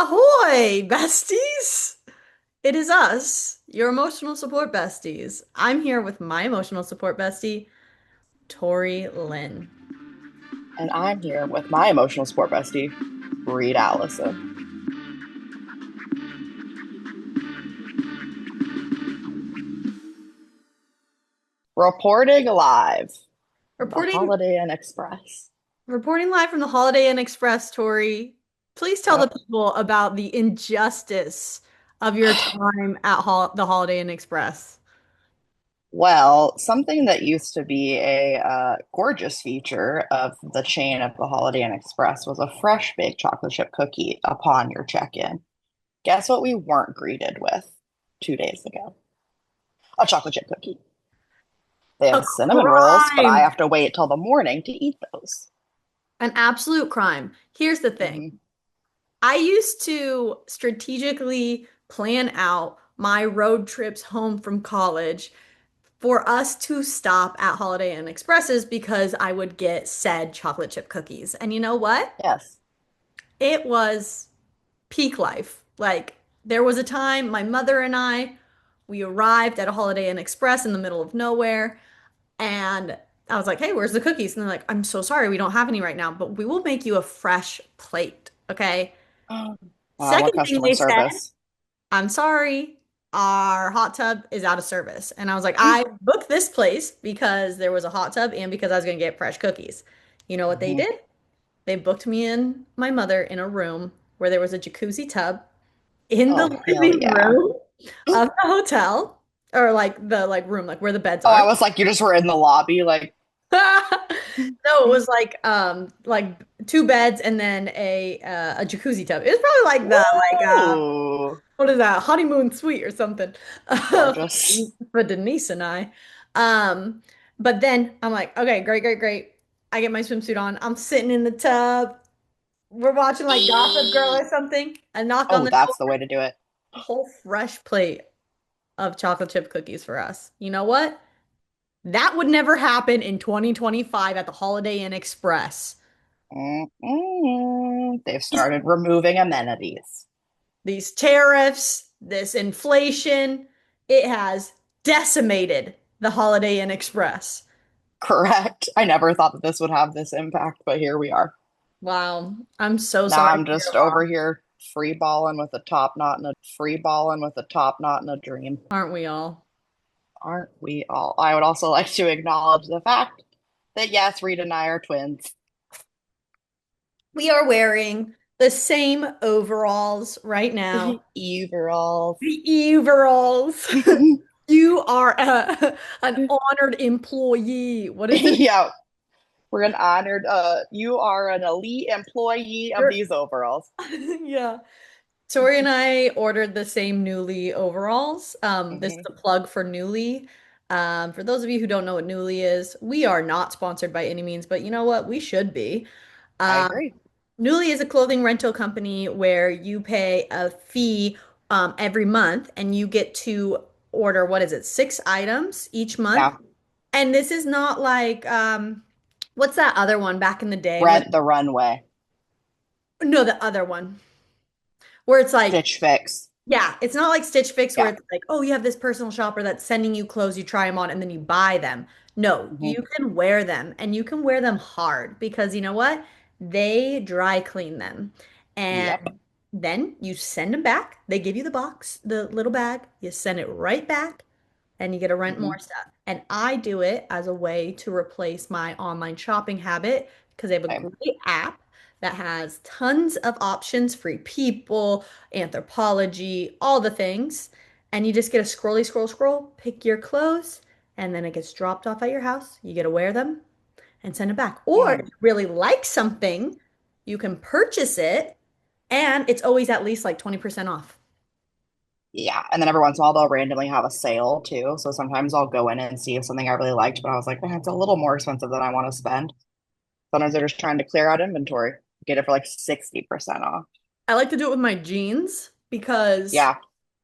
Ahoy, besties! It is us, your emotional support besties. I'm here with my emotional support bestie, Tori Lynn. And I'm here with my emotional support bestie, Reed Allison. Reporting live from the Reporting Holiday Inn Express. reporting live from the Holiday Inn Express, Tori. Please tell the Yep. people about the injustice of your time at the Holiday Inn Express. Well, something that used to be a gorgeous feature of the chain of the Holiday Inn Express was a fresh baked chocolate chip cookie upon your check-in. Guess what we weren't greeted with 2 days ago? A chocolate chip cookie. They A have cinnamon rolls, but I crime. have to wait till the morning to eat those. An absolute crime. Here's the thing. Mhm. I used to strategically plan out my road trips home from college for us to stop at Holiday Inn Expresses because I would get said chocolate chip cookies. And you know what? Yes. It was peak life. Like, there was a time my mother and we arrived at a Holiday Inn Express in the middle of nowhere. And I was like, hey, where's the cookies? And they're like, I'm so sorry, we don't have any right now, but we will make you a fresh plate. Okay. Wow, what Second thing customer they said, service. I'm sorry, our hot tub is out of service. And I was like, I booked this place because there was a hot tub and because I was going to get fresh cookies. You know what they Mhm. did? They booked me and my mother in a room where there was a jacuzzi tub in the Oh, hell living yeah. room of the hotel, or like the room, like where the beds Oh, I are. was like, you just were in the lobby, like, No, it was like two beds and then a jacuzzi tub. It was probably like the ooh, what is that, honeymoon suite or something gorgeous. for Denise and I. Um, but then I'm like, okay, great, great, great. I get my swimsuit on. I'm sitting in the tub. We're watching like Gossip Girl or something. I knock on Oh, the door. that's the way to do it. Whole fresh plate of chocolate chip cookies for us. You know what? That would never happen in 2025 at the Holiday Inn Express. They've started removing amenities. These tariffs, this inflation, it has decimated the Holiday Inn Express. Correct. I never thought that this would have this impact, but here we are. Wow. I'm so Now sorry I'm for your just loss. over here free balling with a top knot and a free balling with a top knot and a dream. Aren't we all? Aren't we all? I would also like to acknowledge the fact that yes, Reed and I are twins. We are wearing the same overalls right now. Overalls. The overalls. You are an honored employee. What is it? Yeah, we're an honored, you are an elite employee of You're- these overalls. Yeah. Tori and I ordered the same Newly overalls. This is Hmm. a plug for Newly. For those of you who don't know what Newly is, we are not sponsored by any means, but you know what? We should be. I Um, agree. Newly is a clothing rental company where you pay a fee every month and you get to order, what is it, 6 items each month. Yeah, And this is not like what's that other one back in the day where rent the runway, no, the other one where it's like Stitch Fix. yeah, it's not like Stitch Fix where Yeah. it's like, oh, you have this personal shopper that's sending you clothes, you try them on, and then you buy them. No, Hmm. you can wear them and you can wear them hard because you know what? They dry clean them. Yep. And then you send them back. They give you the box, the little bag. You send it right back and you get to rent Hmm. more stuff. And I do it as a way to replace my online shopping habit because they have a Okay. great app that has tons of options, free people, anthropology, all the things. And you just get a scrolly scroll scroll, pick your clothes, and then it gets dropped off at your house. You get to wear them and send it back. Or if Mm. you really like something, you can purchase it and it's always at least like 20% off. Yeah. And then every once in a while they'll randomly have a sale too. So sometimes I'll go in and see if something I really liked, but I was like, man, it's a little more expensive than I want to spend. Sometimes they're just trying to clear out inventory, get it for like 60% off. I like to do it with my jeans because Yeah.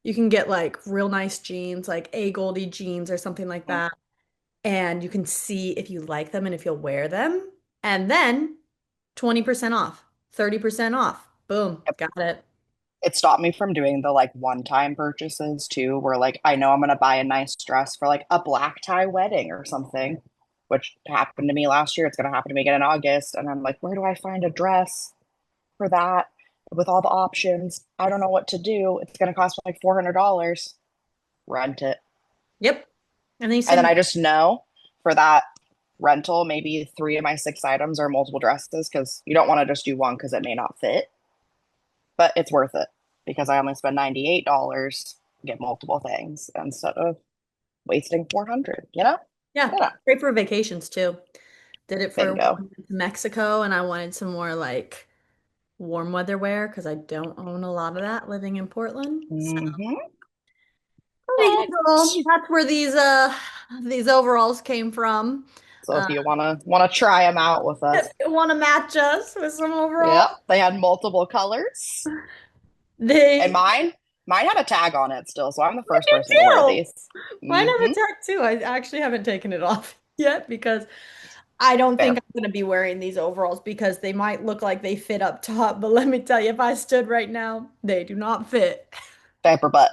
you can get like real nice jeans, like A Goldie jeans or something like Mhm. that. And you can see if you like them and if you'll wear them. And then 20% off, 30% off. Boom, Yep. got it. it stopped me from doing the like one-time purchases too, where like I know I'm gonna buy a nice dress for like a black tie wedding or something, which happened to me last year. It's gonna happen to me again in August. And I'm like, where do I find a dress for that with all the options? I don't know what to do. It's gonna cost me like $400. Rent it. Yep. And they And then said, I just know for that rental, maybe three of my six items are multiple dresses because you don't want to just do one because it may not fit, but it's worth it because I only spend $98, get multiple things instead of wasting 400, you know? yeah, You know, great for vacations too. Did it for when bingo. we went to Mexico and I wanted some more like warm weather wear because I don't own a lot of that living in Portland. So Hmm. there you go. Correct. That's where these overalls came from. So if Uh, you wanna try them out with if us, you want to match us with some overalls, yep, they had multiple colors. And they mine had a tag on it still, so I'm the first do person to wear too. these. Mine have Hmm. a tag too. I actually haven't taken it off yet because I don't think Fair. I'm going to be wearing these overalls because they might look like they fit up top, but let me tell you, if I stood right now, they do not fit. Diaper butt.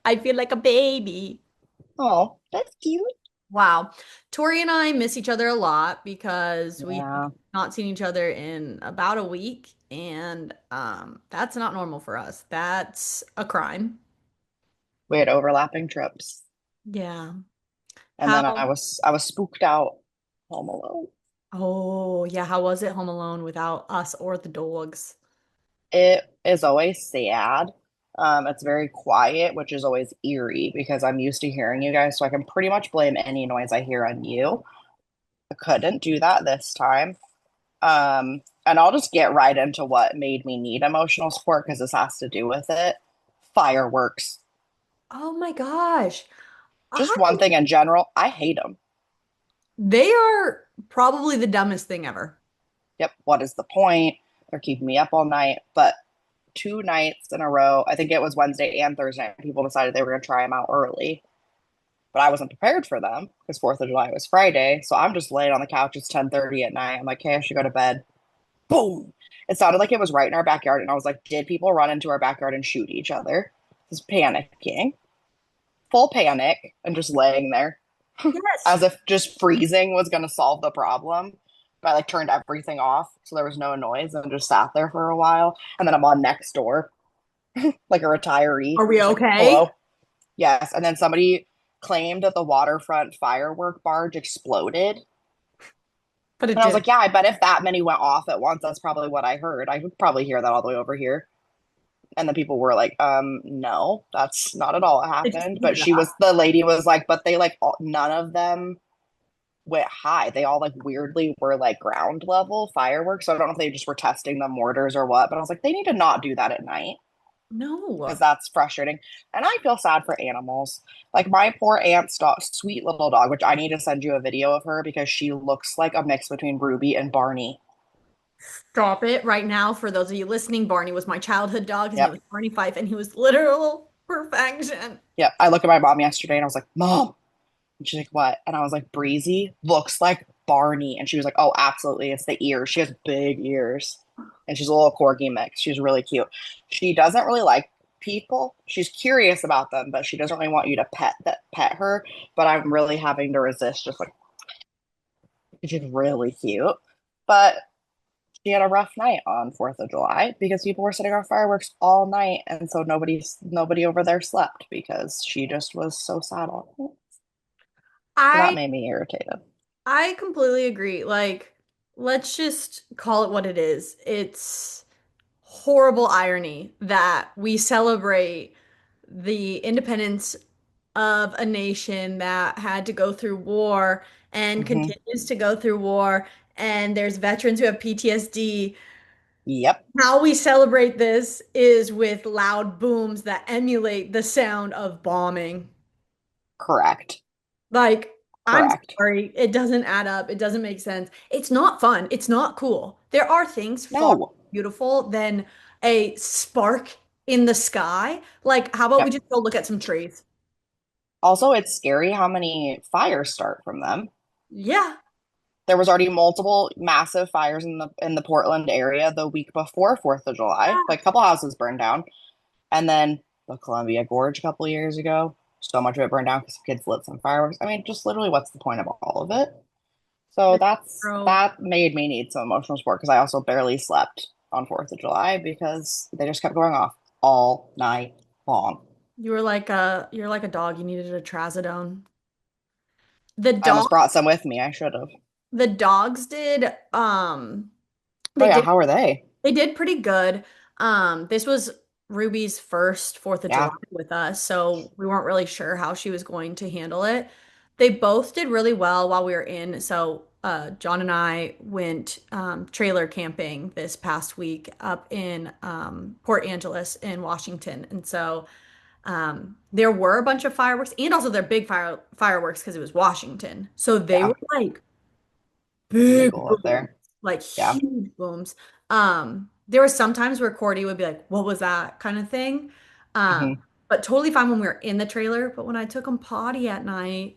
I feel like a baby. Oh, that's cute. Wow. Tori and I miss each other a lot because we have Yeah. not seen each other in about a week, and that's not normal for us. That's a crime. We had overlapping trips. Yeah. And then How? I was spooked out home alone. Oh, yeah. How was it home alone without us or the dogs? It is always sad. It's very quiet, which is always eerie because I'm used to hearing you guys, so I can pretty much blame any noise I hear on you. I couldn't do that this time. And I'll just get right into what made me need emotional support because this has to do with it. Fireworks. Oh my gosh. Just one thing in general, I hate them. They are probably the dumbest thing ever. Yep, what is the point? They're keeping me up all night. But two nights in a row, I think it was Wednesday and Thursday, people decided they were going to try them out early. But I wasn't prepared for them because 4th of July was Friday. So I'm just laying on the couch. It's 10:30 at night. I'm like, hey, I should go to bed. Boom. It sounded like it was right in our backyard. And I was like, did people run into our backyard and shoot each other? I was panicking, full panic, and just laying there Yes. as if just freezing was going to solve the problem. But I like turned everything off so there was no noise and just sat there for a while. And then I'm on next door like a retiree, Are we just like, okay? hello. Yes. And then somebody claimed that the waterfront firework barge exploded. But it And I was did. like, yeah, I bet if that many went off at once, that's probably what I heard. I would probably hear that all the way over here. And the people were like, no, that's not at all what It just happened. But heated up. the lady was like, but they like, none of them went high. They all like weirdly were like ground level fireworks. So I don't know if they just were testing the mortars or what. But I was like, they need to not do that at night because No. that's frustrating. And I feel sad for animals. Like my poor aunt's dog, sweet little dog, which I need to send you a video of her because she looks like a mix between Ruby and Barney. Stop it right now. For those of you listening, Barney was my childhood dog. His name Yep. was Barney Fife, and he was literal perfection. Yep. I look at my mom yesterday and I was like, Mom. And she's like, what? And I was like, Breezy looks like Barney. And she was like, oh, absolutely. It's the ears. She has big ears. And she's a little corgi mix. She's really cute. She doesn't really like people. She's curious about them, but she doesn't really want you to pet her. But I'm really having to resist just like she's really cute. But she had a rough night on 4th of July because people were setting off fireworks all night. And so nobody over there slept because she just was so sad all night. So that I made me irritated. I completely agree. Like, let's just call it what it is. It's horrible irony that we celebrate the independence of a nation that had to go through war and Hmm. continues to go through war, and there's veterans who have PTSD. Yep. How we celebrate this is with loud booms that emulate the sound of bombing. Correct. Like, I'm Correct. sorry, it doesn't add up. It doesn't make sense. It's not fun. It's not cool. There are things far more No. beautiful than a spark in the sky. Like, how about we Yep. just go look at some trees? Also, it's scary how many fires start from them. Yeah. There was already multiple massive fires in the Portland area the week before 4th of July. Like a couple houses burned down. And then the Columbia Gorge a couple years ago, so much of it burned down because kids lit some fireworks. I mean, just literally, what's the point of all of it? So The girl, that made me need some emotional support because I also barely slept on 4th of July because they just kept going off all night long. you're like a dog. You needed a trazodone. The I dog, almost brought some with me. I should have. the dogs did, Oh they yeah, did how are they? They did pretty good. This was Ruby's first 4th of July Yeah. with us, so we weren't really sure how she was going to handle it. They both did really well while we were in. So, John and I went trailer camping this past week up in Port Angeles in Washington. And so there were a bunch of fireworks and also they're big fireworks because it was Washington. So they were Yeah. like big Legal up booms, there. like Yeah. huge booms. There were some times where Cordy would be like, "What was that?" kind of thing. Hmm. But totally fine when we were in the trailer. But when I took them potty at night,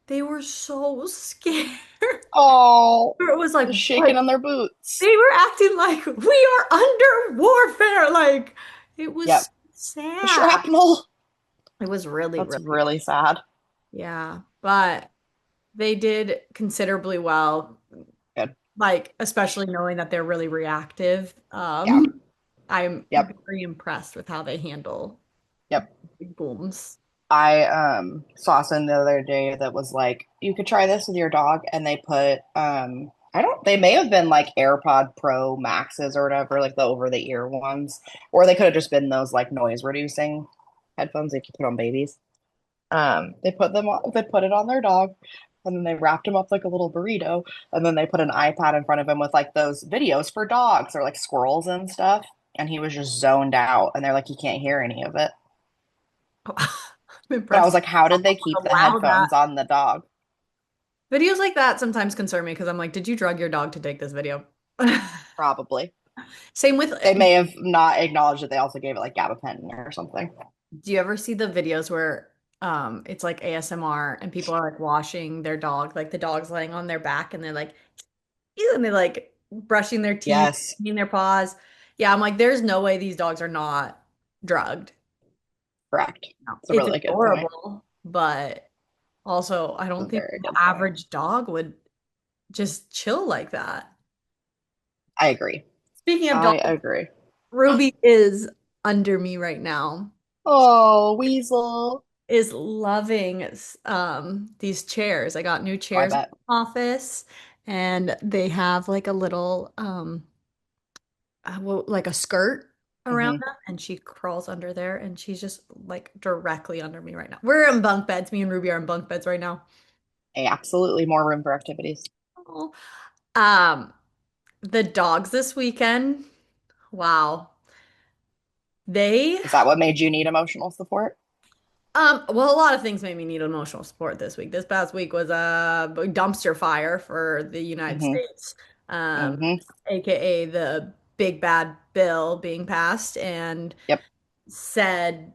they were so scared. Oh, It was like, just what? shaking on their boots. They were acting like we are under warfare. Like it Yep. was The sad. shrapnel. It was really, That's really, really sad. yeah. But they did considerably well. Good. Like especially knowing that they're really reactive. Yeah. I'm Yep. very impressed with how they handle Yep. big booms. I saw something the other day that was like you could try this with your dog and they put I don't they may have been like AirPod Pro Maxes or whatever, like the over the ear ones, or they could have just been those like noise reducing headphones they could put on babies. They put it on their dog and then they wrapped him up like a little burrito and then they put an iPad in front of him with like those videos for dogs or like squirrels and stuff and he was just zoned out and they're like he can't hear any of it. I'm But I impressed was like, how did they keep the allow that. headphones on the dog? Videos like that sometimes concern me because I'm like, did you drug your dog to take this video? Probably. Same with, They may have not acknowledged that they also gave it like gabapentin or something. do you ever see the videos where it's like ASMR and people are like washing their dog, like the dog's laying on their back and they're like, ew, and they like brushing their teeth, Yes, cleaning their paws. Yeah, I'm like, there's no way these dogs are not drugged. correct. No. It's a It's really good point. adorable, but also I It's don't a think very the good point. average dog would just chill like that. I agree. Speaking of I dogs, agree. Ruby is under me right now. Oh, Weasel. Is loving these chairs. I got new Oh, I chairs in bet. the office and they have like a little like a skirt around Hmm. them and she crawls under there and she's just like directly under me right now. We're in bunk beds. Me and Ruby are in bunk beds right now. Absolutely more room for activities. Oh. Um, the dogs this weekend, wow. They Is that what made you need emotional support? well, a lot of things made me need emotional support this week. This past week was a dumpster fire for the United Hmm. States, um, Hmm. aka the big bad bill being passed and Yep. said,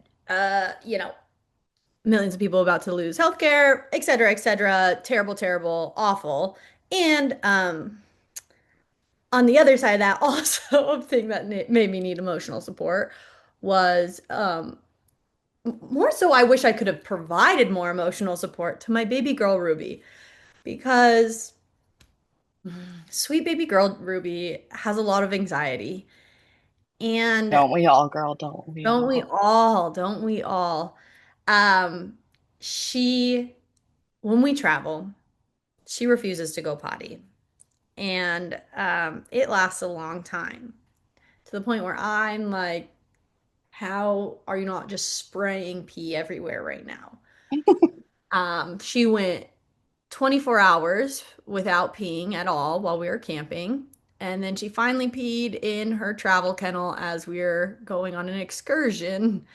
millions of people about to lose healthcare, et cetera, terrible, terrible, awful. And on the other side of that, also a thing that made me need emotional support was more so I wish I could have provided more emotional support to my baby girl Ruby because sweet baby girl Ruby has a lot of anxiety. And Don't we all, girl? Don't we don't we all? all? Don't we all? Um, she, when we travel, she refuses to go potty. And it lasts a long time to the point where I'm like, how are you not just spraying pee everywhere right now? She went 24 hours without peeing at all while we were camping. And then she finally peed in her travel kennel as we were going on an excursion.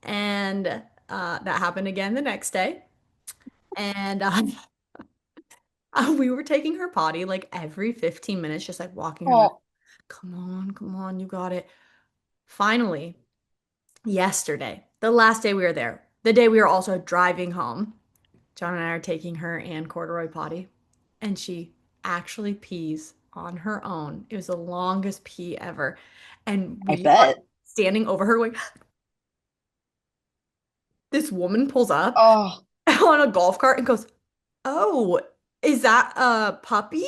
And that happened again the next day. And we were taking her potty like every 15 minutes, just like walking her, like, Oh, come on, you got it. Finally, yesterday, the last day we were there, the day we were also driving home, John and I are taking her and corduroy potty, and she actually pees on her own. It was the longest pee ever. And I we are bet. standing over her going, this woman pulls up Oh, on a golf cart and goes, "Oh, is that a puppy?"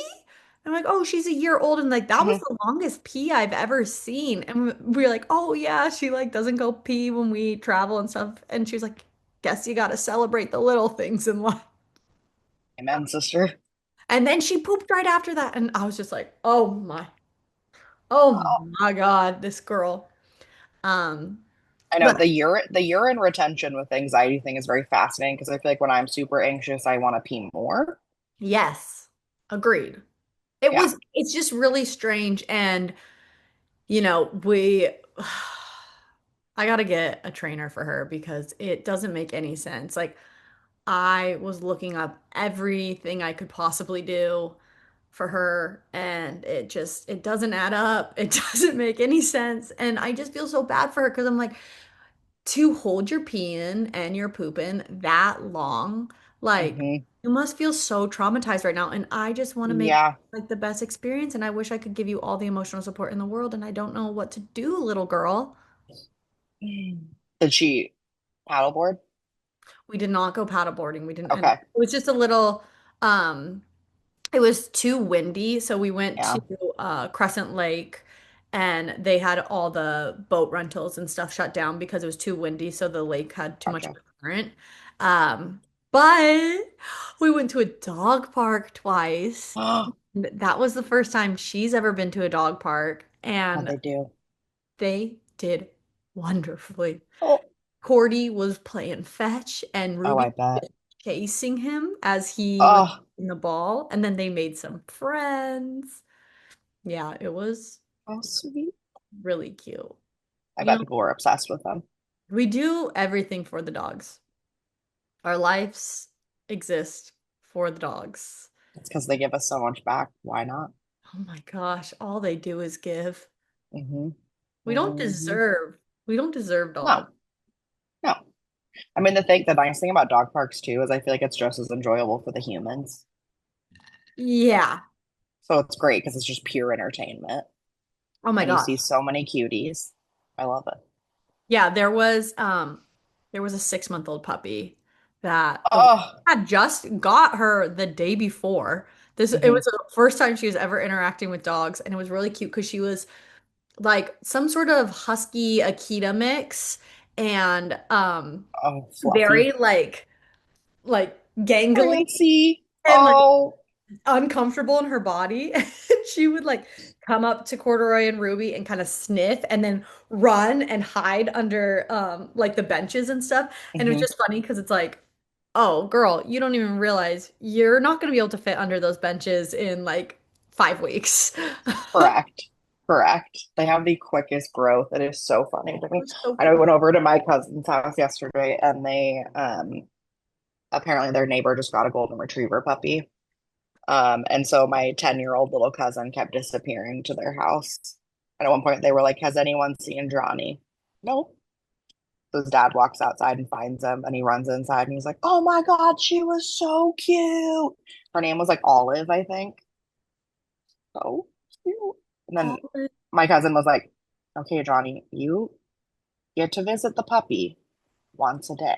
I'm like, "Oh, she's a year old." And like, that was mhm. the longest pee I've ever seen. And we were like, "Oh, yeah, she like doesn't go pee when we travel and stuff." And she was like, "Guess you got to celebrate the little things in life." Amen, sister. And then she pooped right after that. And I was just like, oh my God, this girl. Um, I know but the urine retention with the anxiety thing is very fascinating because I feel like when I'm super anxious, I want to pee more. yes, agreed. Yeah. It's just really strange. And, you know, I gotta get a trainer for her because it doesn't make any sense. Like, I was looking up everything I could possibly do for her, and it doesn't add up. It doesn't make any sense. And I just feel so bad for her because I'm like, to hold your peeing and your pooping that long, like Hmm. you must feel so traumatized right now. And I just want to make Yeah. like the best experience. And I wish I could give you all the emotional support in the world. And I don't know what to do, little girl. Did she paddleboard? We did not go paddleboarding. We didn't end up. Okay. It was just a little, it was too windy. So we went Yeah. to Crescent Lake and they had all the boat rentals and stuff shut down because it was too windy. So the lake had too much Gotcha. current. Um, but we went to a dog park twice. Oh, That was the first time she's ever been to a dog park, and they do. they did wonderfully. Oh, Cordy was playing fetch, and oh, I Ruby bet. was chasing him as he was Oh, in the ball, and then they made some friends. Yeah, it was how sweet. really cute. I You bet know, people were obsessed with them. we do everything for the dogs. Our lives exist for the dogs. It's because they give us so much back. Why not? Oh my gosh, all they do is give. Hmm. We don't Hmm. deserve, we don't deserve No, dogs. no. I mean, the nice thing about dog parks too is I feel like it's just as enjoyable for the humans. Yeah. So it's great because it's just pure entertainment. Oh my And you gosh. see so many cuties. I love it. Yeah, there was a 6 month old puppy that the Oh, had just got her the day before. This it hmm. was the first time she was ever interacting with dogs, and it was really cute because she was like some sort of husky Akita mix and Oh, very fluffy. like gangly Prancy. and like Oh, uncomfortable in her body. She would like come up to Corduroy and Ruby and kind of sniff and then run and hide under like the benches and stuff. And it was hmm. just funny because it's like, oh girl, you don't even realize you're not going to be able to fit under those benches in like 5 weeks. It Correct. Correct. They have the quickest growth. It is so funny to me. was so I know I cute. went over to my cousin's house yesterday and they apparently their neighbor just got a golden retriever puppy. And so my 10-year-old little cousin kept disappearing to their house. And at one point they were like, "Has anyone seen Johnny?" Nope. So his dad walks outside and finds him and he runs inside and he's like, "Oh my God, she was so cute." Her name was like Olive, I think. So cute. And then Oh, my cousin was like, "Okay, Johnny, you get to visit the puppy once a day.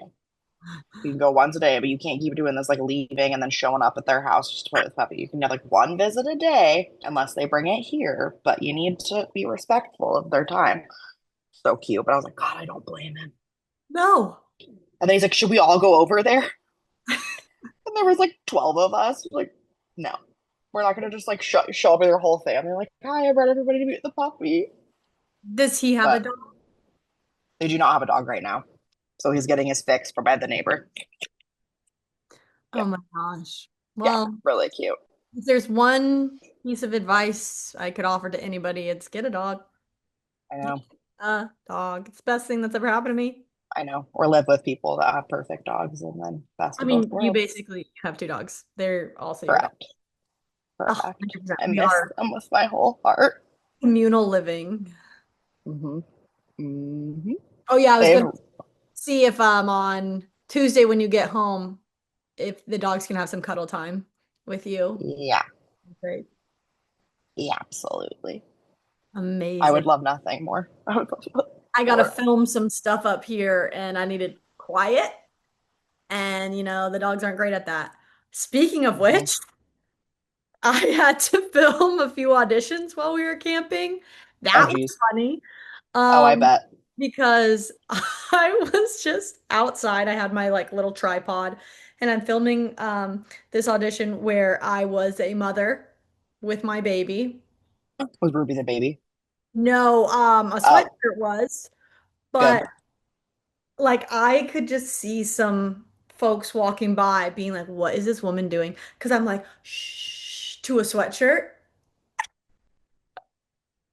You can go once a day, but you can't keep doing this like leaving and then showing up at their house just to play with the puppy. You can have like one visit a day unless they bring it here, but you need to be respectful of their time." So cute. But I was like, God, I don't blame him. no. And then he's like, "Should we all go over there?" And there was like 12 of us. Like, no, we're not gonna just like show up with your whole family. Like, hi, I brought everybody to meet the puppy. Does he have a But dog? they do not have a dog right now. So he's getting his fix from by the neighbor. Oh Yeah. my gosh. Yeah. Well, Really cute. if there's one piece of advice I could offer to anybody, it's get a dog. I Get know. a dog. It's the best thing that's ever happened to me. I know. Or live with people that have perfect dogs and then best I of both mean, you worlds. basically have two dogs. They're also your dog. Correct. Oh, Correct. 100%. I We miss are them with my whole heart. communal living. Hmm. Hmm. Oh yeah, I was They've, gonna see if on Tuesday when you get home, if the dogs can have some cuddle time with you. yeah, Great. yeah, absolutely. I would Amazing. love nothing more. I would love I gotta more. film some stuff up here and I need to quiet. And, the dogs aren't great at that. Speaking of Hmm. which, I had to film a few auditions while we were camping. Oh, That was geez. funny. Oh, I Um, bet. because I was just outside. I had my like little tripod and I'm filming this audition where I was a mother with my baby. Was Ruby the baby? No, a Oh, sweatshirt was, but good. like I could just see some folks walking by being like, "What is this woman doing?" Because I'm like, "Shh," to a sweatshirt.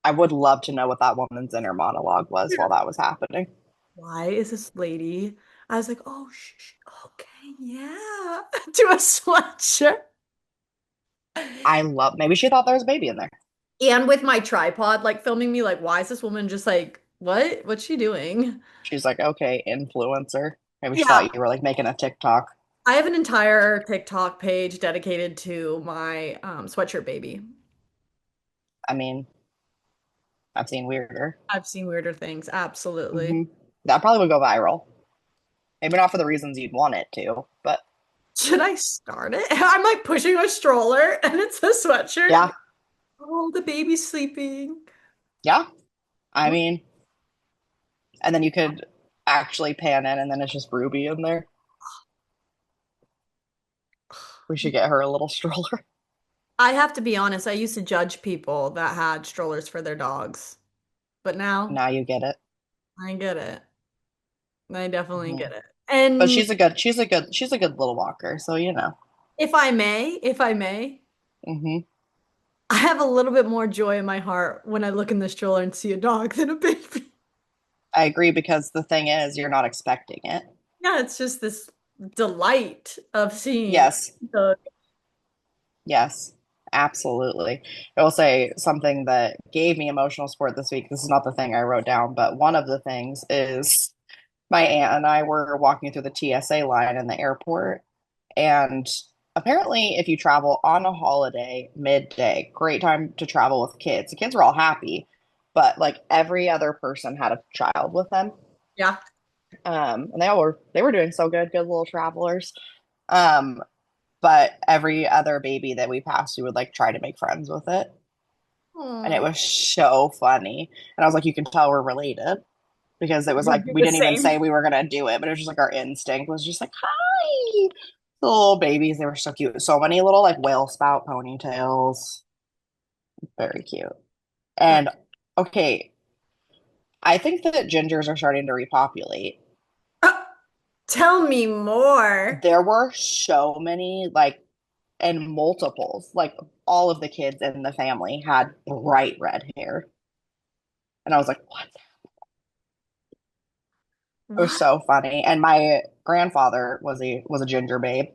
I would love to know what that woman's inner monologue was while that was happening. Why is this lady? I was like, "Oh, shh, okay, yeah," to a sweatshirt. Maybe she thought there was a baby in there. And with my tripod, like filming me, like, why is this woman just like, what? What's she doing? She's like, okay, influencer. Maybe she Yeah, thought you were like making a TikTok. I have an entire TikTok page dedicated to my sweatshirt baby. I mean, I've seen weirder. I've seen weirder things, absolutely. Hmm. That probably would go viral. Maybe not for the reasons you'd want it to, but Should I start it? I'm like pushing a stroller and it's a sweatshirt. yeah, Oh, the baby's sleeping. yeah. I What? mean, and then you could actually pan in, and then it's just Ruby in there. We should get her a little stroller. I have to be honest, I used to judge people that had strollers for their dogs, but now Now you get it. I get it. I definitely Hmm. get it. But And she's a good little walker. So you know. if I may, Hmm. I have a little bit more joy in my heart when I look in the stroller and see a dog than a baby. I agree because the thing is, you're not expecting it. Yeah, it's just this delight of seeing Yes, the yes, absolutely. I will say something that gave me emotional support this week. This is not the thing I wrote down, but one of the things is my aunt and I were walking through the TSA line in the airport. And apparently, if you travel on a holiday midday, great time to travel with kids. The kids were all happy, but like every other person had a child with them. yeah. And they were doing so good, good little travelers. Um, but every other baby that we passed, we would like try to make friends with it. And it Oh, was so funny. And I was like, you can tell we're related because it was would like do we the didn't even same. say we were gonna do it, but it was just like our instinct was just like, hi. The little babies, they were so cute. So many little like whale spout ponytails. Very cute. That And okay, I think that gingers are starting to repopulate. Tell me more. There were so many like and multiples. Like all of the kids in the family had bright red hair. And I was like, what? It was What? so funny. And my grandfather was a ginger babe.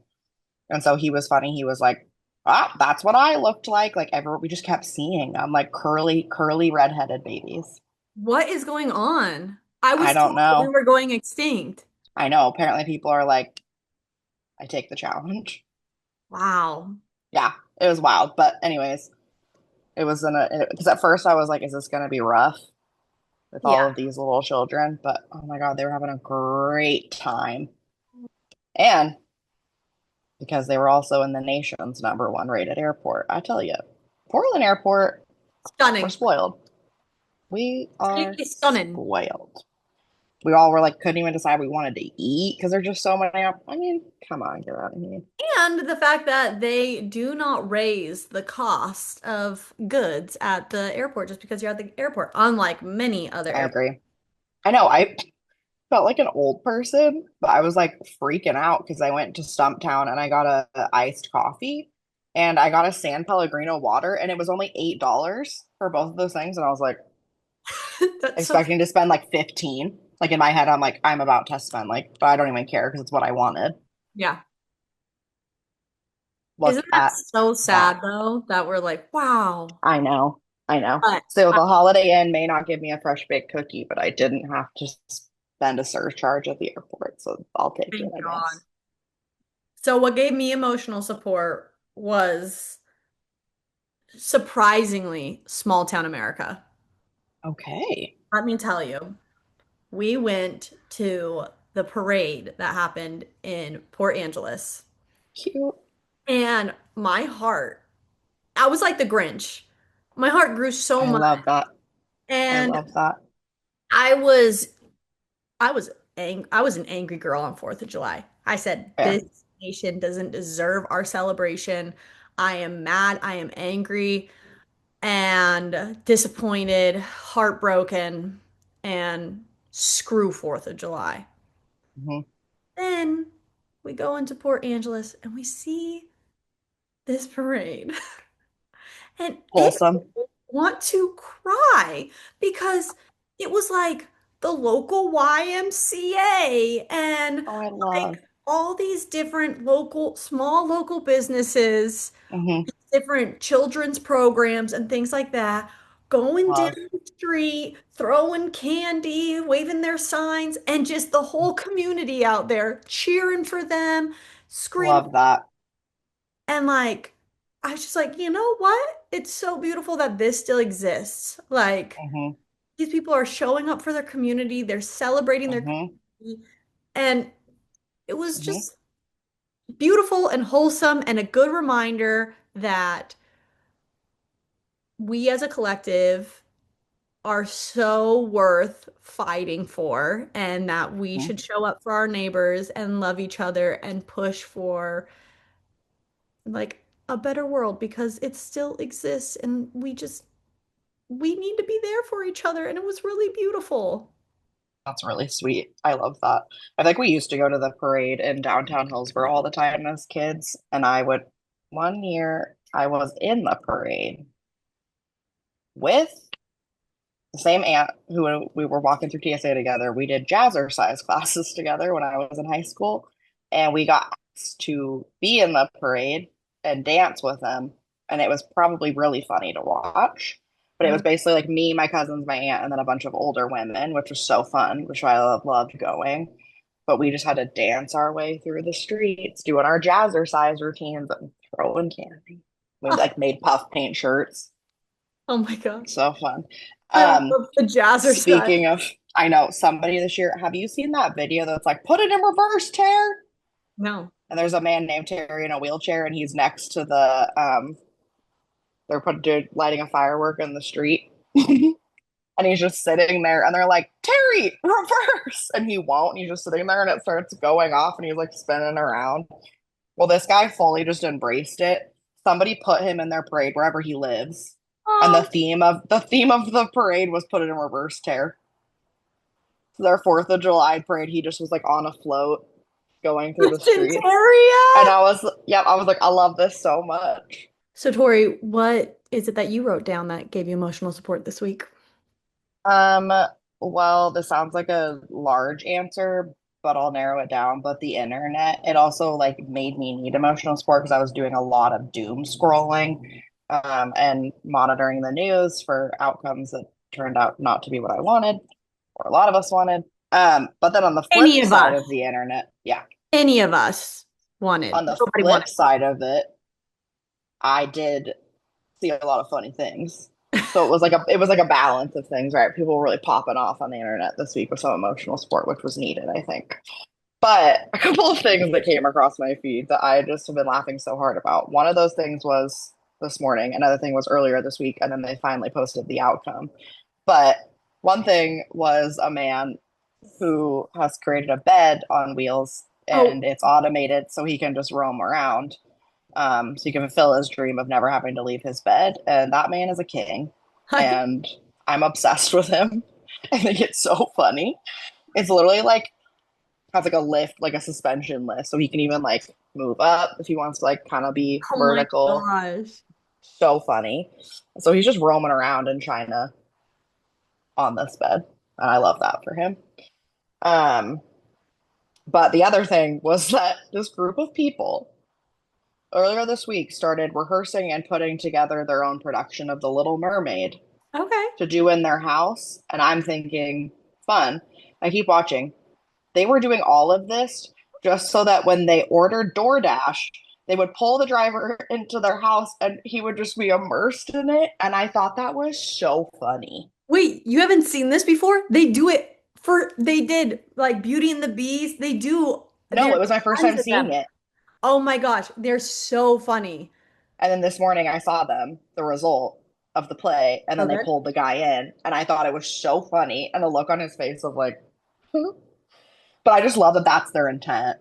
And so he was funny. He was like, ah, that's what I looked like. Like ever we just kept seeing them like curly redheaded babies. What is going on? I I was don't told we know. were going extinct. I know. Apparently people are like, I take the challenge. Wow. Yeah, it was wild. But anyways, it was because at first I was like, is this gonna be rough with Yeah. all of these little children? But oh my God, they were having a great time. And because they were also in the nation's #1 rated airport. I tell you, Portland Airport, we're Stunning. spoiled. We are Absolutely stunning. spoiled. We all were like, couldn't even decide we wanted to eat because there's just so many. I mean, come on, get out of here. And the fact that they do not raise the cost of goods at the airport just because you're at the airport, unlike many other I airports. agree. I know. I felt like an old person, but I was like freaking out because I went to Stumptown and I got a iced coffee and I got a San Pellegrino water and it was only $8 for both of those things. And I was like, That's so, expecting to spend like 15. Like in my head, I'm like, I'm about to spend like, but I don't even care because it's what I wanted. yeah. Look Isn't that at so that. sad though? That we're like, wow. I know. I know. But So the Holiday Inn may not give me a fresh baked cookie, but I didn't have to spend a surcharge at the airport. So I'll take it, thank I God. guess. So what gave me emotional support was surprisingly small town America. Okay. Let me tell you, we went to the parade that happened in Port Angeles. Cute. And my heart, I was like the Grinch. My heart grew so I much. love that. I And love that. I was I was an angry girl on 4th of July. I said, Fair. this nation doesn't deserve our celebration. I am mad, I am angry and disappointed, heartbroken, and screw 4th of July. Hmm. Then we go into Port Angeles and we see this parade. And it Wholesome. want to cry because it was like the local YMCA and Oh, I like love. all these different small local businesses, Hmm. different children's programs and things like that, going down Love. the street, throwing candy, waving their signs, and just the whole community out there cheering for them, screaming. Love that. And like, I was just like, you know what? It's so beautiful that this still exists. Like, Hmm. these people are showing up for their community, they're celebrating their Hmm. community, and it was Hmm. just beautiful and wholesome and a good reminder that we as a collective are so worth fighting for and that we Hmm. should show up for our neighbors and love each other and push for like a better world because it still exists and we need to be there for each other and it was really beautiful. That's really sweet. I love that. I think we used to go to the parade in downtown Hillsborough all the time as kids, and one year, I was in the parade with the same aunt who we were walking through TSA together. We did jazzercise classes together when I was in high school, and we got asked to be in the parade and dance with them. And it was probably really funny to watch. But it was Oh, basically like me, my cousins, my aunt, and then a bunch of older women, which was so fun, which I loved going. But we just had to dance our way through the streets, doing our jazzercise routines and throwing candy. We oh, like made puff paint shirts. oh my God. So fun. I Um, love the jazzercise. Speaking of, I know somebody this year, have you seen that video that's like, put it in reverse, Tear? No. And there's a man named Terry in a wheelchair, and he's next to they're lighting a firework in the street. And he's just sitting there, and they're like, Terry, reverse. And he won't. And he's just sitting there, and it starts going off, and he's like spinning around. Well, this guy fully just embraced it. Somebody put him in their parade wherever he lives. And Oh, the theme of the parade was put it in reverse, Tear. Their 4th of July parade, he just was like on a float going through the streets. And Centenarian. I was like, I love this so much. So, Tori, what is it that you wrote down that gave you emotional support this week? Um, well, this sounds like a large answer, but I'll narrow it down. But the internet, it also like made me need emotional support because I was doing a lot of doom scrolling, and monitoring the news for outcomes that turned out not to be what I wanted, or a lot of us wanted. But then on the Any flip of side us. of the internet, yeah, Any of us wanted. on the Nobody flip wanted. side of it, I did see a lot of funny things. So it was like a balance of things, right? People were really popping off on the internet this week with some emotional support, which was needed, I think. But a couple of things that came across my feed that I just have been laughing so hard about. One of those things was this morning, another thing was earlier this week, and then they finally posted the outcome. But one thing was a man who has created a bed on wheels Oh, and it's automated so he can just roam around, so he can fulfill his dream of never having to leave his bed. And that man is a king, I, and I'm obsessed with him. I think it's so funny. It's literally like has like a lift, like a suspension lift, so he can even like move up if he wants to, like kind of be oh my vertical. gosh. So funny. So he's just roaming around in China on this bed, and I love that for him. Um, but the other thing was that this group of people earlier this week started rehearsing and putting together their own production of The Little Mermaid Okay. to do in their house. And I'm thinking, fun. I keep watching. They were doing all of this just so that when they ordered DoorDash, they would pull the driver into their house and he would just be immersed in it. And I thought that was so funny. Wait, you haven't seen this before? They do it For they did like Beauty and the Beast. They do. No, There's it was my first tons time of seeing them. it. Oh my gosh, they're so funny. And then this morning I saw them, the result of the play, and then So they good. pulled the guy in, and I thought it was so funny, and the look on his face of like, but I just love that that's their intent.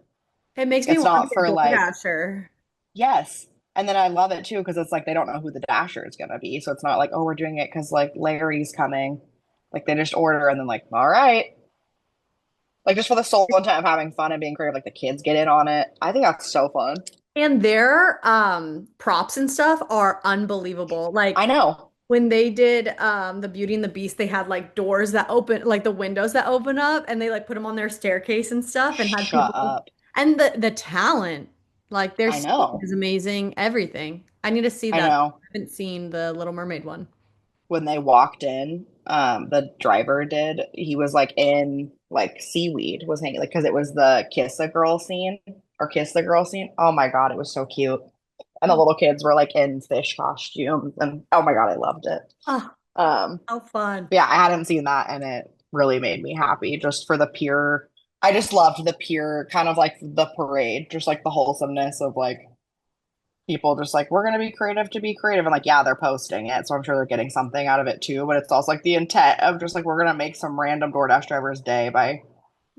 It makes me It's want to not be a for like, DoorDasher. yes. And then I love it too because it's like they don't know who the dasher is gonna be. So it's not like, oh, we're doing it because like Larry's coming. Like they just order and then like, all right. Like just for the sole intent of having fun and being creative, like the kids get in on it. I think that's so fun. And their props and stuff are unbelievable. I Like know. when they did the Beauty and the Beast, they had like doors that open, like the windows that open up, and they like put them on their staircase and stuff, and had Shut people. up. And the talent, like their I stage know. is amazing. Everything. I need to see I that. know. I haven't seen the Little Mermaid one. When they walked in, the driver did. He was like in like seaweed, was hanging like because it was the kiss a girl scene or kiss the girl scene. Oh my God, it was so cute. And the Oh, little kids were like in fish costumes, and oh my God, I loved it. oh, Um, how fun! yeah, I hadn't seen that, and it really made me happy just for the pure. I just loved the pure kind of like the parade, just like the wholesomeness of like people just like we're gonna be creative to be creative, and like yeah, they're posting it, so I'm sure they're getting something out of it too. But it's also like the intent of just like we're gonna make some random DoorDash driver's day by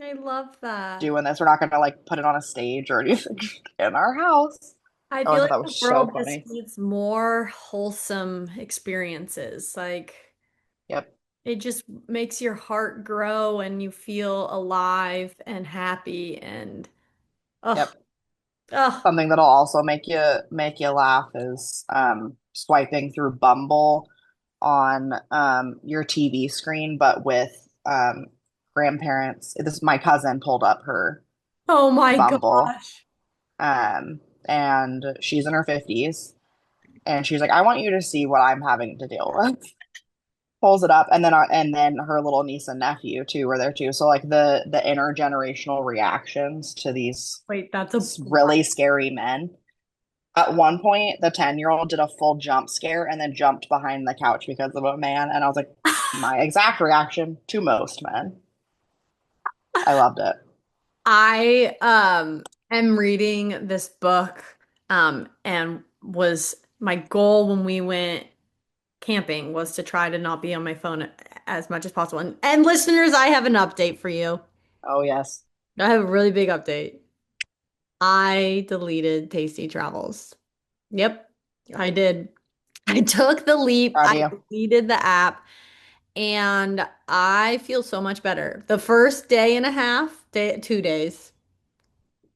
I love that. doing this. We're not gonna like put it on a stage or anything in our house. I I feel always thought like that the was so world just funny. needs more wholesome experiences. Like Yep, it just makes your heart grow and you feel alive and happy and oh, yep. oh, Something that'll also make you laugh is swiping through Bumble on your TV screen, but with grandparents. This my cousin pulled up her oh my Bumble, gosh. and she's in her 50s, and she's like, "I want you to see what I'm having to deal with." Pulls it up, and then her little niece and nephew too were there too. So like the intergenerational reactions to these Wait, that's a really scary men. At one point, the 10-year-old did a full jump scare and then jumped behind the couch because of a man. And I was like, my exact reaction to most men. I loved it. I am reading this book and was my goal when we went camping was to try to not be on my phone as much as possible. And listeners, I have an update for you. Oh, yes. I have a really big update. I deleted Tasty Travels. Yep, I did. I took the leap. Proud I of you. deleted the app and I feel so much better. The first day and a half, 2 days,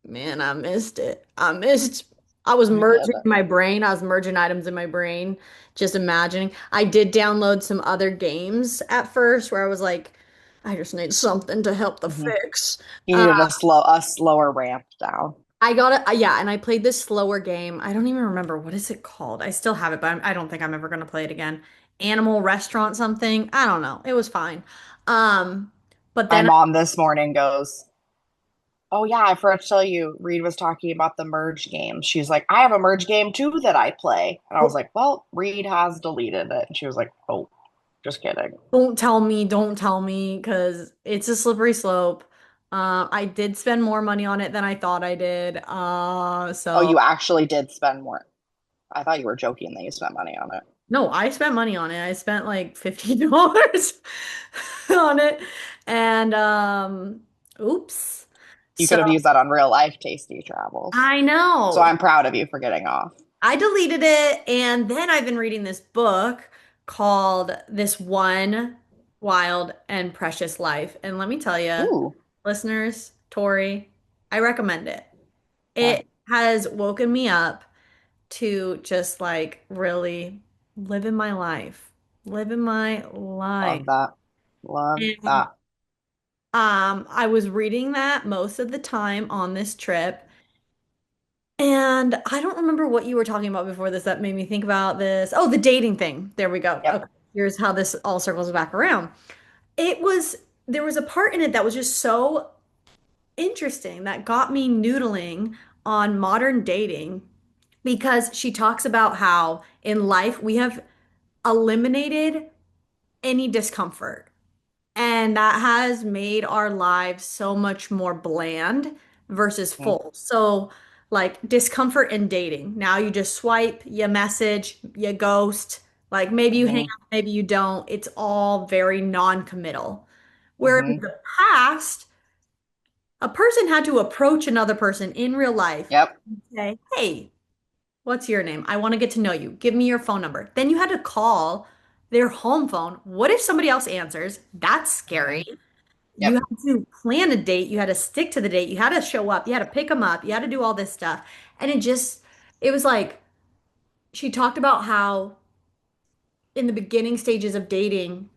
man, I missed it. I was I get merging it. my brain. I was merging items in my brain, just imagining. I did download some other games at first where I was like, I just need something to help the Hmm. fix. You needed a slower ramp down. I got it. Yeah, and I played this slower game. I don't even remember what is it called. I still have it, but I don't think I'm ever going to play it again. Animal Restaurant something. I don't know. It was fine. Um, but My then mom this morning goes, "Oh yeah, I forgot to tell you, Reed was talking about the merge game." She's like, "I have a merge game too that I play." And I was like, "Well, Reed has deleted it." And she was like, "Oh, just kidding." don't tell me, because it's a slippery slope. I did spend more money on it than I thought I did. Oh, So you actually did spend more. I thought you were joking that you spent money on it. no, I spent money on it. I spent like $15 on it, and oops. You So could have used that on real life tasty travels. I So know. I'm proud of you for getting off. I deleted it, and then I've been reading this book called This One Wild and Precious Life. And let me tell you, Ooh, listeners, Tori, I recommend it. okay. It has woken me up to just like really living my life, living my life. Love that. Love And that. I was reading that most of the time on this trip. And I don't remember what you were talking about before this that made me think about this. Oh, the dating thing. There we go. Okay. Yep. Here's how this all circles back around. It was, there was a part in it that was just so interesting that got me noodling on modern dating because she talks about how in life we have eliminated any discomfort. And that has made our lives so much more bland versus Mm, full. So, like discomfort in dating. Now you just swipe, you message, you ghost. Like maybe you hang hmm out, maybe you don't. It's all very non-committal. Where in hmm the past, a person had to approach another person in real life Yep. and say, "Hey, what's your name? I want to get to know you. Give me your phone number." Then you had to call their home phone. What if somebody else answers? That's hmm scary. You Yep. had to plan a date, you had to stick to the date, you had to show up, you had to pick them up, you had to do all this stuff. And it was like she talked about how in the beginning stages of dating,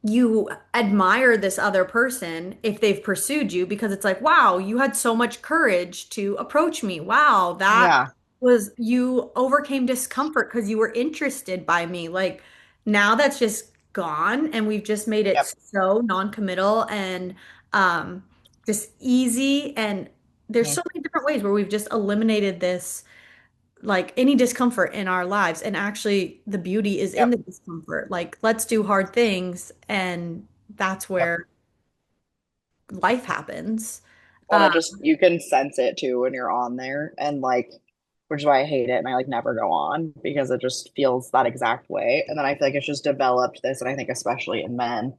you admire this other person if they've pursued you because it's like, wow, you had so much courage to approach me. Wow, that Yeah. was you overcame discomfort because you were interested by me. Like now that's just gone and we've just made it Yep. so non-committal and um just easy and there's Mhm. so many different ways where we've just eliminated this like any discomfort in our lives. And actually, the beauty is in Yep. the discomfort. Like, let's do hard things, and that's Yep. where life happens. Well, Uh, it just you can sense it too when you're on there, and like, which is why I hate it, and I like never go on because it just feels that exact way. And then I feel like it's just developed this, and I think especially in men,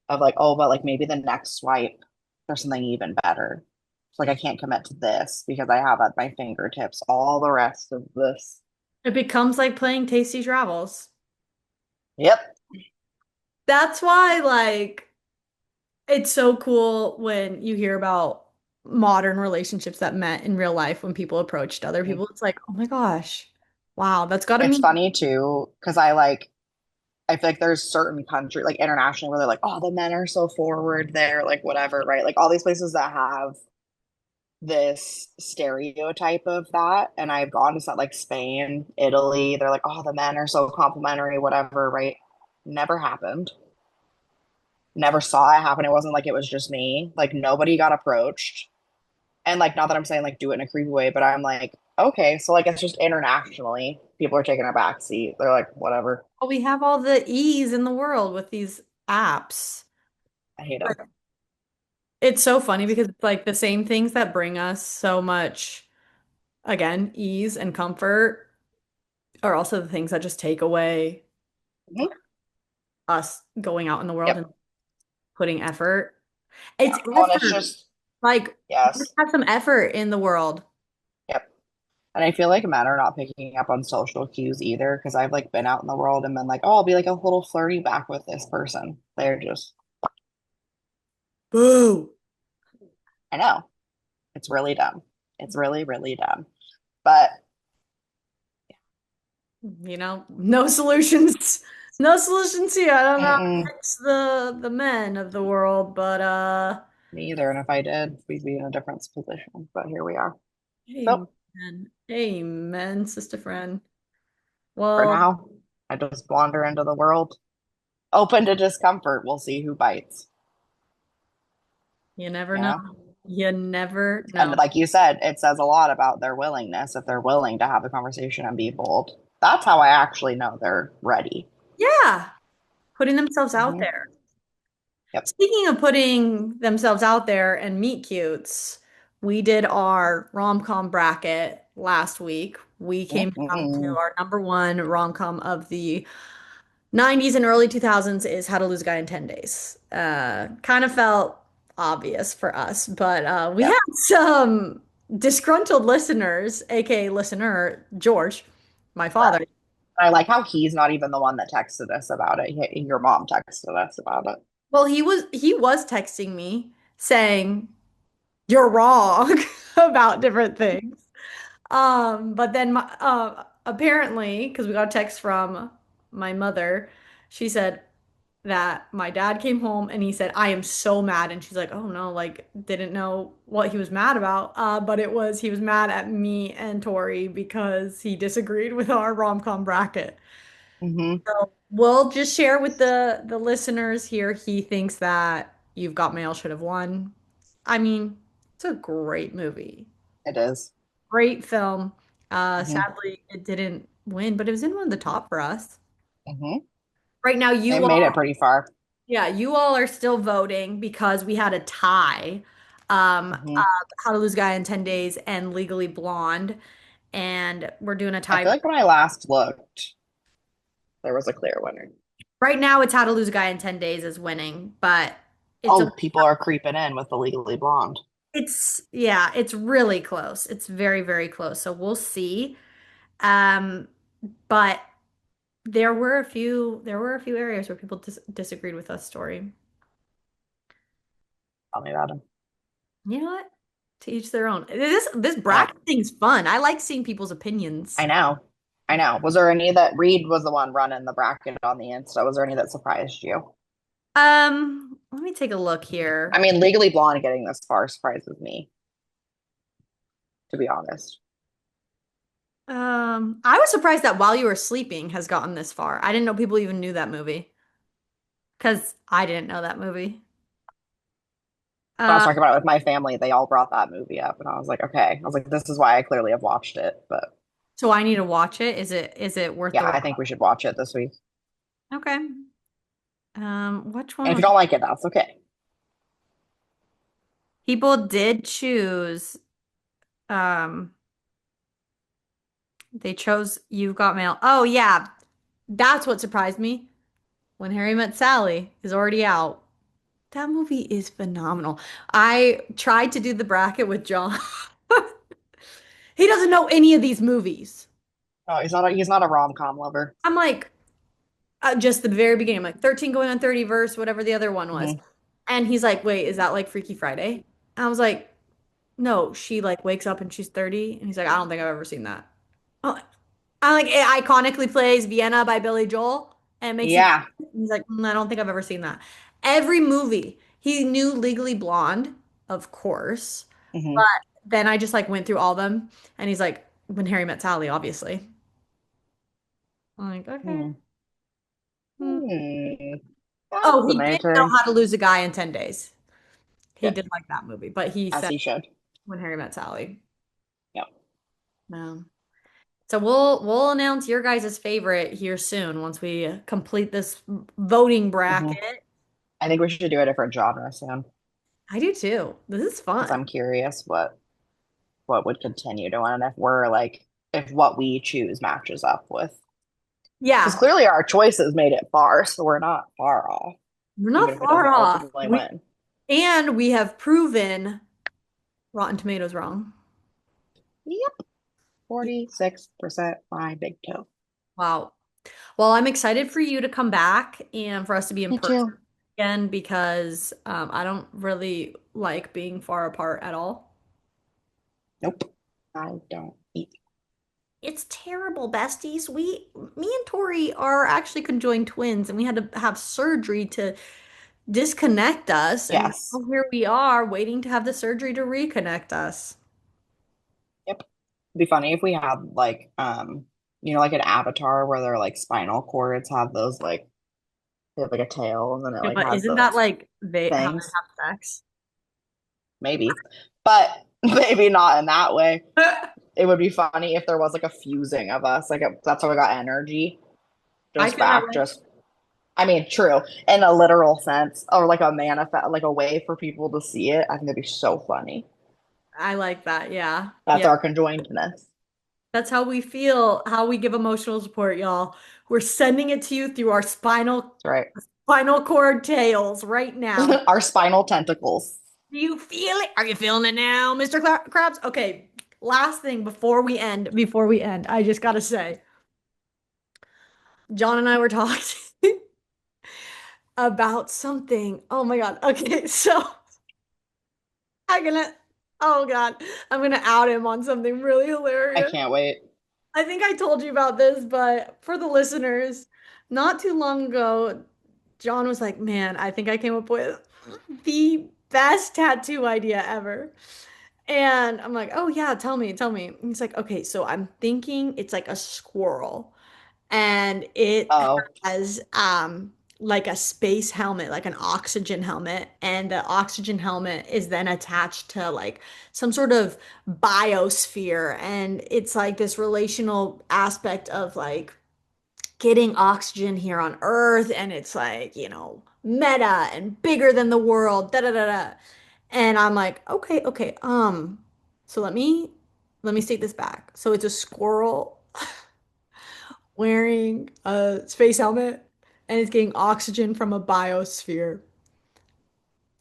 of like, oh, but like maybe the next swipe, there's something even better. It's like I can't commit to this because I have at my fingertips all the rest of this. it becomes like playing Tasty Travels. Yep. That's why, like, it's so cool when you hear about modern relationships that met in real life when people approached other Mhm. people. It's like, oh my gosh, wow, that's got to It's mean. funny too because I feel like there's certain country like internationally where they're like, oh, the men are so forward there, like whatever, right? Like all these places that have this stereotype of that. And I've gone to some like Spain, Italy. They're like, oh, the men are so complimentary, whatever, right? Never happened. Never saw it happen. It wasn't like it was just me. Like nobody got approached. And like, not that I'm saying like do it in a creepy way, but I'm like, okay, so like it's just internationally, people are taking a back seat. They're like, whatever. Well, we have all the ease in the world with these apps. I hate them. It's so funny because it's like the same things that bring us so much, again, ease and comfort are also the things that just take away Mhm. us going out in the world and Yep. putting effort. Yeah. It's Well, and it's effort. just, Like, let's yes. have some effort in the world. Yep. And I feel like men are not picking up on social cues either because I've like been out in the world and been like, oh, I'll be like a little flirty back with this person. They're just, Boo. I know, it's really dumb. It's really, really dumb. But No solutions. No solutions here. I don't know how to mm-mm, fix the men of the world, but me either. And if I did, we'd be in a different position. But here we are. So amen. Amen, sister friend. for Well, now, I just wander into the world, open to discomfort. We'll see who bites, you never you know. know? You never And know. like you said, it says a lot about their willingness if they're willing to have the conversation and be bold. That's how I actually know they're ready. Yeah, putting themselves out Hmm. there. Yep. Speaking of putting themselves out there and meet cutes, we did our rom-com bracket last week. We came down to Mm-mm. our number one rom-com of the 90s and early 2000s is How to Lose a Guy in 10 Days. Kind of felt obvious for us, but we Yep. had some disgruntled listeners, aka listener George, my Right. father. I like how he's not even the one that texted us about it. Your mom texted us about it. Well, he was texting me saying you're wrong about different things. But then apparently, because we got a text from my mother, she said that my dad came home and he said, I am so mad. And she's like, oh no, like didn't know what he was mad about. But he was mad at me and Tori because he disagreed with our rom-com bracket. Hmm. So we'll just share with the listeners here. He thinks that You've Got Mail should have won. I mean, it's a great movie. It is. Great film. Hmm. Sadly, it didn't win, but it was in one of the top for us. Hmm. Right now, They you made it are pretty far. Yeah, you all are still voting because we had a tie. Hmm. How to Lose a Guy in 10 Days and Legally Blonde. And we're doing a I tie. feel like when I last looked, there was a clear winner. Right now, it's How to Lose a Guy in 10 Days is winning, but it's a Oh, people are creeping in with the Legally Blonde. yeah, it's really close. It's very, very close. So we'll see. Um, but there were a few areas where people disagreed with us, Story. Tell me about him. You know what? To each their own. This I bracket thing's fun. I like seeing people's opinions. I know. I know. Was there any that Reed was the one running the bracket on the Insta? Was there any that surprised you? Let me take a look I here. mean, Legally Blonde getting this far surprises me, to be honest. I was surprised that While You Were Sleeping has gotten this far. I didn't know people even knew that movie because I didn't know that movie. When I was Uh, talking about it with my family, they all brought that movie up, and I was like, okay. I was like, this is why I clearly have watched it. But so I need to watch it. Is it worth the yeah, watch? I think we should watch it this week. Okay. Which one And if you was don't like it, that's okay. people did choose? Um, they chose You've Got Mail. Oh yeah, that's what surprised me. When Harry Met Sally is already out. That movie is phenomenal. I tried to do the bracket with John. He doesn't know any of these movies. Oh, he's not a rom-com lover. I'm like, just the very beginning. I'm like 13 going on 30 verse, whatever the other one was. Hmm. And he's like, wait, is that like Freaky Friday? I was like, no, she like wakes up and she's 30. And he's like, I don't think I've ever seen that. Oh, I like it iconically plays Vienna by Billy Joel and it makes you Yeah. he's like, I don't think I've ever seen that. Every movie. He knew Legally Blonde, of course. But Hmm. then I just like went through all of them and he's like, When Harry Met Sally, obviously. I'm like, okay. Hmm. Hmm. Hmm. Oh, That's he did know amazing. How to Lose a Guy in 10 Days. He Good, did like that movie, but he as said he should. When Harry Met Sally. Yep. No. So we'll announce your guys' favorite here soon once we complete this voting Hmm. bracket. I think we should do a different genre soon I do too. This is because fun. I'm curious what would continue to win if we're like if what we choose matches up with because Yeah, clearly our choices made it far, so we're not far off, we're even not if it far doesn't off. ultimately We win. and we have proven Rotten Tomatoes wrong. Yep, 46% my big toe. Wow. Well, I'm excited for you to come back and for us to be in Me person too. again because I don't really like being far apart at all. Nope, I don't eat. It's terrible, besties. Me and Tori are actually conjoined twins, and we had to have surgery to disconnect us. And Yes. now here we are waiting to have the surgery to reconnect us. Yep. It'd be funny if we had like like an avatar where their like spinal cords have those like they have like a tail and then it Yeah, like but has isn't that those like how they things. have sex? Maybe. But maybe not in that way. It would be funny if there was like a fusing of us. That's how we got energy. I Just feel that back, way. just I mean, true. In a literal sense, or like a manifest like a way for people to see it. I think that'd be so funny. I like that. Yeah. That's Yeah. our conjoinedness. That's how we feel, how we give emotional support, y'all. We're sending it to you through our That's spinal cord tails right now. right. Our spinal tentacles. Do you feel it? Are you feeling it now, Mr. Krabs? Okay, last thing before we end, I just gotta say, John and I were talking about something. Oh my God. Okay, so I'm gonna, oh God, I'm gonna out him on something really I hilarious. can't wait. I think I told you about this, but for the listeners, not too long ago, John was like, man, I think I came up with the best tattoo idea ever. And I'm like, oh yeah, tell me, tell me. And he's like, okay, so I'm thinking it's like a squirrel and it Oh, has like a space helmet, like an oxygen helmet, and the oxygen helmet is then attached to like some sort of biosphere and it's like this relational aspect of like getting oxygen here on Earth, and it's like, meta and bigger than the world, da da da da. And I'm like, okay, okay, so let me state this back. So it's a squirrel wearing a space helmet and it's getting oxygen from a biosphere.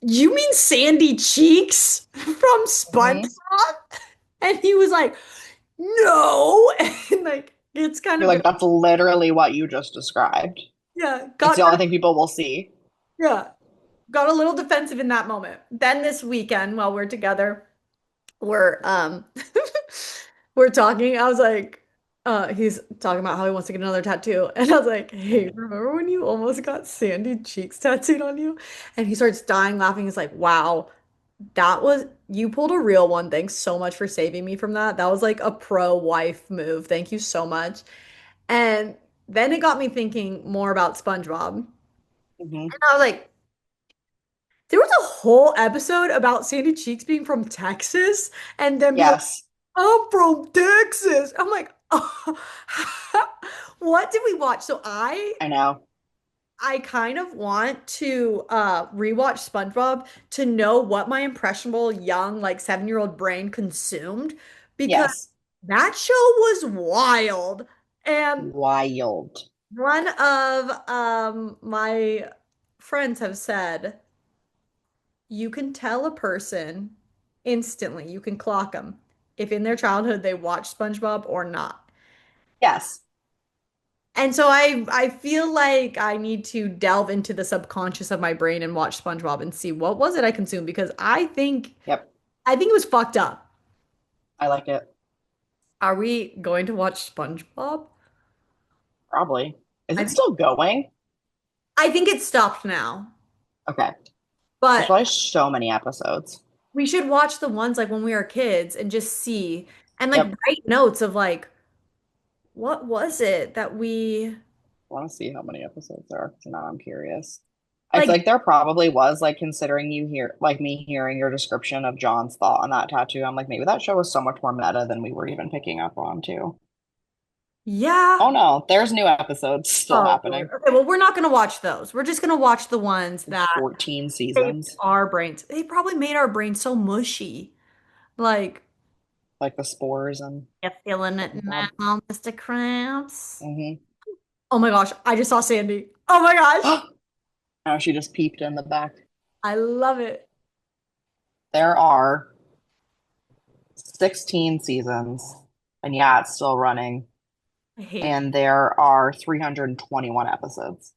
You mean Sandy Cheeks from SpongeBob? Hmm. And he was like, no. And like, it's kind You're of, like, that's literally what you just described. yeah, It's the only thing people will see. yeah, got a little defensive in that moment. Then this weekend, while we're together, we're we're talking. I was like, he's talking about how he wants to get another tattoo. And I was like, hey, remember when you almost got Sandy Cheeks tattooed on you? And he starts dying laughing. He's like, wow, you pulled a real one. Thanks so much for saving me from that. That was like a pro wife move. Thank you so much. And then it got me thinking more about SpongeBob. And Hmm. I was like, there was a whole episode about Sandy Cheeks being from Texas and then being like, Yes, I'm from Texas. I'm like, oh, what did we watch? So I I know. I kind of want to rewatch SpongeBob to know what my impressionable young like 7-year-old brain consumed because Yes. that show was wild. And Wild. one of my friends have said you can tell a person instantly, you can clock them if in their childhood they watched SpongeBob or not. Yes. And so I feel like I need to delve into the subconscious of my brain and watch SpongeBob and see what was it I consumed because Yep. I think it was fucked up. I like it. Are we going to watch SpongeBob? Probably. Is I it think still going? I think it stopped now. Okay. There's But probably so many episodes. we should watch the ones like when we were kids and just see and like Yep. write notes of like what was it that we I want to see how many episodes there are. So now I'm curious. I feel like like there probably was, like, considering you hear, like, me hearing your description of John's thought on that tattoo. I'm like, maybe that show was so much more meta than we were even picking up on, too. yeah. Oh no, there's new episodes still Oh Lord. happening. Okay, well we're not gonna watch those. We're just gonna watch the ones that 14 shaped seasons, our brains. They probably made our brains so mushy. Like, like the spores and you feeling it SpongeBob. now, Mr. Krabs? Hmm. Oh my gosh, I just saw Sandy. Oh my gosh, Now she just peeped in the back. I love it. There are 16 seasons, and yeah, it's still running. I hate. And there are 321 episodes.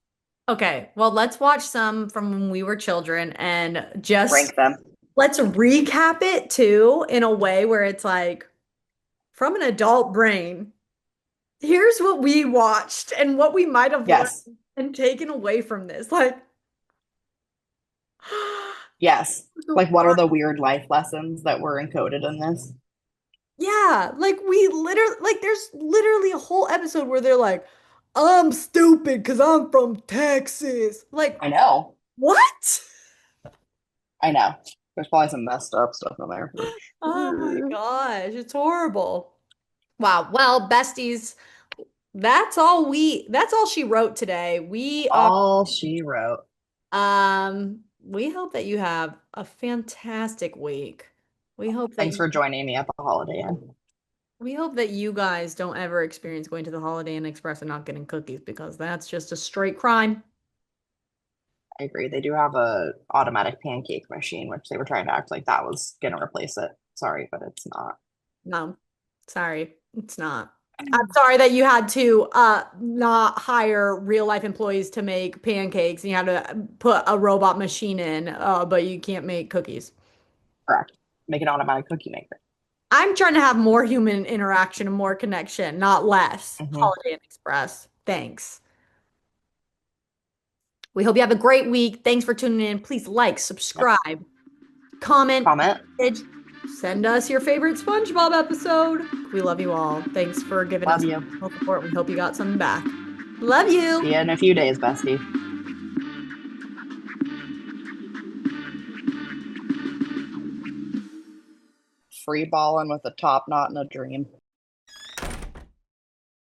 Okay, well, let's watch some from when we were children and just Rank them. let's recap it too in a way where it's like from an adult brain. Here's what we watched and what we might have learned Yes. and taken away from this. Like, Yes. Like, what are the weird life lessons that were encoded in this? yeah, like we literally like there's literally a whole episode where they're like, I'm stupid because I'm from Texas. Like, I know. what? I know. There's probably some messed up stuff in there for Oh my sure. gosh, it's horrible. Wow. Well, besties, that's all she wrote today. All she wrote. We hope that you have a fantastic week. We hope that Thanks for joining me at the Holiday Inn. we hope that you guys don't ever experience going to the Holiday Inn Express and not getting cookies because that's just a straight crime. I agree. They do have a automatic pancake machine, which they were trying to act like that was going to replace it. Sorry, but it's not. No, sorry, it's not. I'm sorry that you had to not hire real life employees to make pancakes and you had to put a robot machine in, but you can't make cookies. Correct. Make an automatic cookie maker. I'm trying to have more human interaction and more connection, not less. Hmm. Holiday Inn Express. Thanks. We hope you have a great week. Thanks for tuning in. Please like, Yep. subscribe, comment, Comment. message, send us your favorite SpongeBob episode. We love you all. Thanks for giving Love us you. support. We hope you got something back. Love you. See you in a few days, bestie. Free balling with a top knot and a dream.